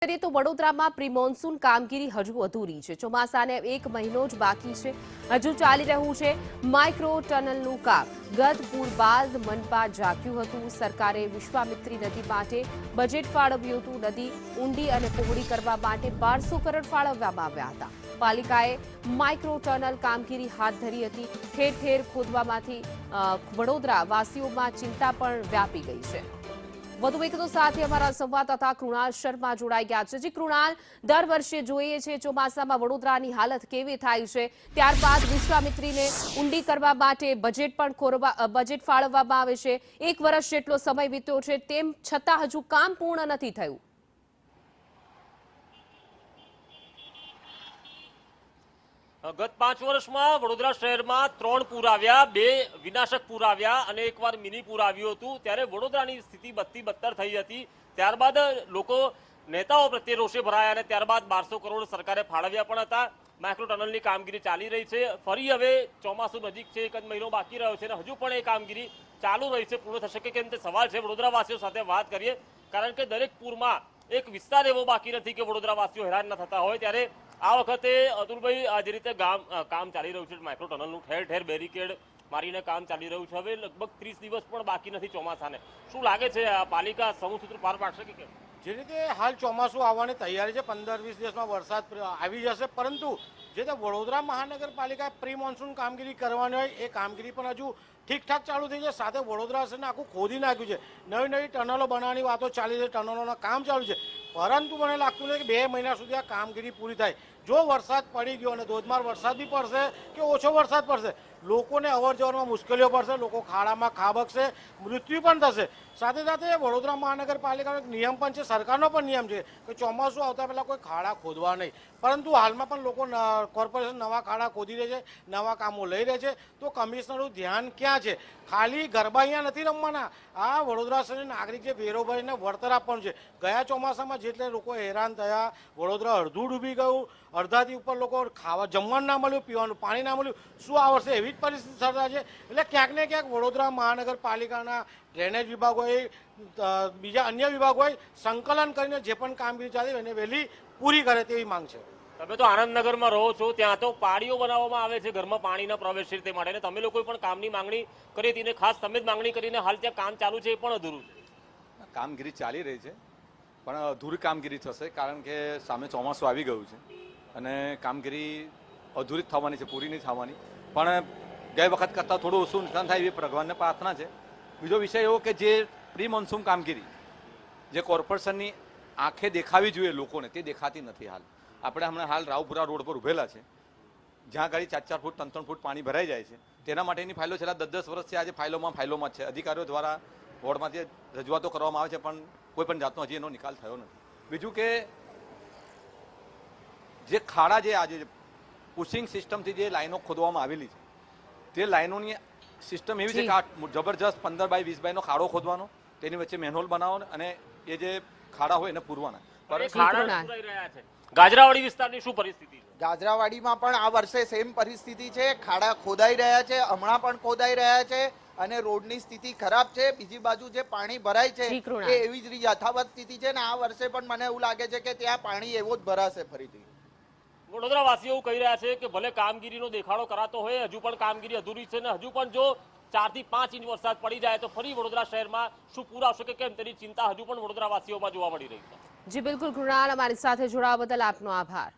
કરીએ તો વડોદરામાં પ્રી મોન્સૂન કામગીરી હજુ અધૂરી છે। ચોમાસાને 1 મહિનો જ બાકી છે। હજુ ચાલી રહ્યું છે માઇક્રો ટનલનું કામ। ગત પૂર બાદ મનપા જાગ્યું હતું। સરકારે વિશ્વામિત્રી નદી માટે બજેટ ફાળવ્યું હતું। નદી ઊંડી અને પહોળી કરવા માટે 1200 કરોડ ફાળવવામાં આવ્યા હતા। પાલિકાએ માઇક્રો ટનલ કામગીરી હાથ ધરી હતી। ઠેર ઠેર ખોદવામાંથી વડોદરા વાસીઓમાં ચિંતા પણ વ્યાપી ગઈ છે। વધુ વિગતો સાથે અમારા સંવાદદાતા કૃણાલ શર્મા જોડાઈ ગયા છે। જી કૃણાલ, દર વર્ષે જોઈએ છે ચોમાસામાં વડોદરાની હાલત કેવી થાય છે, ત્યારબાદ વિશ્વામિત્રીને ઊંડી કરવા માટે બજેટ ફાળવવામાં આવે છે। 1 વર્ષ જેટલો સમય વીત્યો છે, તેમ છતાં હજુ કામ પૂર્ણ નથી થયું। ગત 5 વર્ષમાં વડોદરા શહેરમાં 3 પૂર આવ્યા, 2 વિનાશક પૂર આવ્યા અને એકવાર મિની પૂર આવ્યું હતું। ત્યારે વડોદરાની સ્થિતિ બદતર થઈ હતી। ત્યારબાદ લોકો નેતાઓ પ્રત્યે રોષે ભરાયા અને ત્યારબાદ 1200 કરોડ સરકારે ફાળવ્યા પણ હતા। માઇક્રો ટનલની કામગીરી ચાલી રહી છે। ફરી હવે ચોમાસું નજીક છે, 1 જ મહિનો બાકી રહ્યો છે અને હજુ પણ એ કામગીરી ચાલુ રહી છે। પૂર્ણ થશે કે કેમ તે સવાલ છે। વડોદરાવાસીઓ સાથે વાત કરીએ, કારણ કે દરેક પૂરમાં એક વિસ્તાર એવો બાકી નથી કે વડોદરાવાસીઓ હેરાન ન થતા હોય। ત્યારે આ વખતે અતુલભાઈ, જે રીતે કામ ચાલી રહ્યું છે માઇક્રો ટનલનું, ઠેર ઠેર બેરિકેડ મારીને કામ ચાલી રહ્યું છે। હવે લગભગ 30 દિવસ પણ બાકી નથી ચોમાસાને। શું લાગે છે, પાલિકા સમૂહસૂત્ર પાર પાડશે કે કેમ? જે રીતે હાલ ચોમાસું આવવાની તૈયારી છે, 15-20 દિવસમાં વરસાદ આવી જશે, પરંતુ જે રીતે વડોદરા મહાનગરપાલિકાએ પ્રી મોન્સૂન કામગીરી કરવાની હોય એ કામગીરી પણ હજુ ઠીકઠાક ચાલુ થઈ છે। સાથે વડોદરા શહેરને આખું ખોદી નાખ્યું છે। નવી ટનલો બનાવવાની વાતો ચાલી છે, ટનલોના કામ ચાલુ છે, પરંતુ મને લાગતું નથી કે 2 મહિના સુધી આ કામગીરી પૂરી થાય। જો વરસાદ પડી ગયો અને ધોધમાર વરસાદ બી પડશે કે ઓછો વરસાદ પડશે, લોકોને અવર જવરમાં મુશ્કેલીઓ પડશે, લોકો ખાડામાં ખાબકશે, મૃત્યુ પણ થશે। સાથે સાથે વડોદરા મહાનગરપાલિકાનો એક નિયમ પણ છે, સરકારનો પણ નિયમ છે કે ચોમાસું આવતા પહેલાં કોઈ ખાડા ખોદવા નહીં, પરંતુ હાલમાં પણ લોકો કોર્પોરેશન નવા ખાડા ખોદી રહે છે, નવા કામો લઈ રહે છે। તો કમિશનરનું ધ્યાન ક્યાં છે? ખાલી ગરબા અહીંયા નથી રમવાના, આ વડોદરા શહેરના નાગરિક જે વેરો ભરીને વળતર આપવાનું છે। ગયા ચોમાસામાં જેટલે લોકો હેરાન થયા, વડોદરા અડધું ડૂબી ગયું, અડધાથી ઉપર લોકો જમવાનું ના મળ્યું, પીવાનું પાણી ના મળ્યું। શું આ વર્ષે એવી જ પરિસ્થિતિ સર્જાશે? એટલે ક્યાંક ને ક્યાંક વડોદરા મહાનગરપાલિકાના ડ્રેનેજ વિભાગોએ, બીજા અન્ય વિભાગોએ સંકલન કરીને જે પણ કામગીરી ચાલી એને વહેલી પૂરી કરે તેવી માંગ છે। તમે તો આનંદનગરમાં રહો છો, ત્યાં તો પાળીઓ બનાવવામાં આવે છે ઘરમાં પાણી ન પ્રવેશે તે માટે, અને તમે લોકોએ પણ કામની માંગણી કરી હતી, ખાસ તમે જ માંગણી કરીને હાલ ત્યાં કામ ચાલુ છે, એ પણ અધૂરું છે। કામગીરી ચાલી રહી છે, પણ અધૂરી કામગીરી થશે, કારણ કે સામે ચોમાસું આવી ગયું છે અને કામગીરી અધૂરી જ થવાની છે, પૂરી નહીં થવાની। પણ ગઈ વખત કરતાં થોડું ઓછું નુકસાન થાય એવી ભગવાનને પ્રાર્થના છે। બીજો વિષય એવો કે જે પ્રી મોન્સૂન કામગીરી જે કોર્પોરેશનની આંખે દેખાવી જોઈએ લોકોને, તે દેખાતી નથી। આપણે હમણાં હાલ રાવપુરા રોડ પર ઉભેલા છે, જ્યાં ગાડી 4-4 ફૂટ 3-3 ફૂટ પાણી ભરાઈ જાય છે। તેના માટેની ફાઇલો છેલ્લા 10-10 વર્ષથી આજે ફાઇલોમાં જ છે। અધિકારીઓ દ્વારા વોર્ડમાંથી રજૂઆતો કરવામાં આવે છે, પણ કોઈ પણ જાતનો હજી એનો નિકાલ થયો નથી। બીજું કે જે ખાડા જે આજે પુશિંગ સિસ્ટમથી જે લાઈનો ખોદવામાં આવેલી છે, તે લાઈનોની સિસ્ટમ એવી છે કે આ જબરજસ્ત 15 બાય 20 બાયનો ખાડો ખોદવાનો, તેની વચ્ચે મેનહોલ બનાવવાનો અને એ જે ખાડા હોય એને પૂરવાના। ગાજરાવાડી વિસ્તારની શું પરિસ્થિતિ છે? ગાજરાવાડીમાં પણ આ વર્ષે સેમ પરિસ્થિતિ છે। ખાડા ખોદાઈ રહ્યા છે, હમણાં પણ ખોદાઈ રહ્યા છે અને રોડની સ્થિતિ ખરાબ છે। બીજી બાજુ જે પાણી ભરાય છે એ એવી જ યથાવત સ્થિતિ છે ને આ વર્ષે પણ મને એવું લાગે છે કે ત્યાં પાણી એવો જ ભરાશે ફરીથી। વડોદરાવાસીઓ એવું કહી રહ્યા છે કે ભલે કામગીરીનો દેખાડો કરાતો હોય, હજુ પણ કામગીરી અધૂરી છે ને હજુ પણ જો 4 થી 5 ઇંચ વરસાદ પડી જાય તો ફરી વડોદરા શહેરમાં શું પૂર આવશે કે કેમ, તેની ચિંતા હજુ પણ વડોદરાવાસીઓમાં જોવા મળી રહી છે। જી બિલકુલ કૃણાલ, અમારી સાથે જોડાવા બદલ આપનો આભાર।